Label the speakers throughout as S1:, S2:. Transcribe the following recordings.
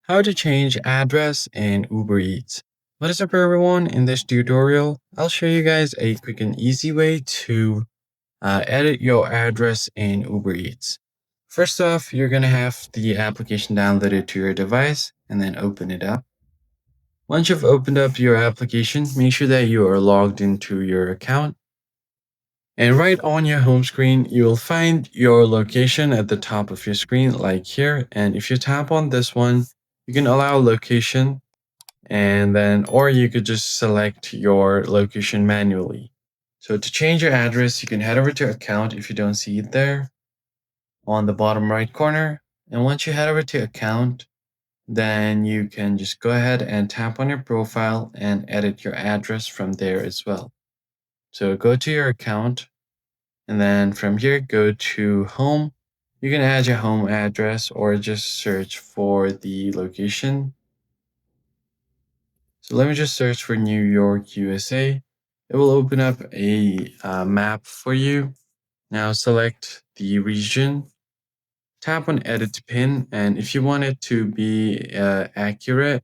S1: How to change address in Uber Eats. What is up everyone? In this tutorial, I'll show you guys a quick and easy way to edit your address in Uber Eats. First off, you're going to have the application downloaded to your device and then open it up. Once you've opened up your application, make sure that you are logged into your account. And right on your home screen, you will find your location at the top of your screen, like here. And if you tap on this one, you can allow location, and then, or you could just select your location manually. So to change your address, you can head over to account if you don't see it there on the bottom right corner. And once you head over to account, then you can just go ahead and tap on your profile and edit your address from there as well. So go to your account, and then from here, go to home. You can add your home address or just search for the location. So let me just search for New York, USA. It will open up a map for you. Now select the region, tap on edit pin, and if you want it to be accurate,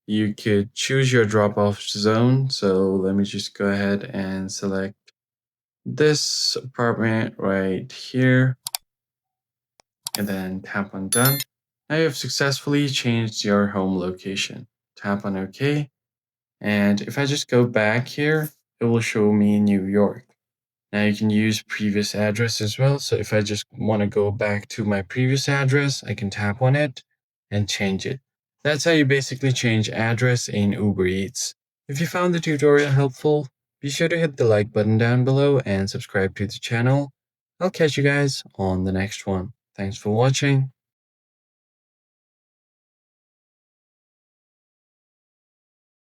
S1: you could choose your drop-off zone. So let me just go ahead and select this apartment right here, and then tap on done. Now you have successfully changed your home location. Tap on OK. And if I just go back here, it will show me New York. Now you can use previous address as well. So if I just want to go back to my previous address, I can tap on it and change it. That's how you basically change address in Uber Eats. If you found the tutorial helpful, be sure to hit the like button down below and subscribe to the channel. I'll catch you guys on the next one. Thanks for watching.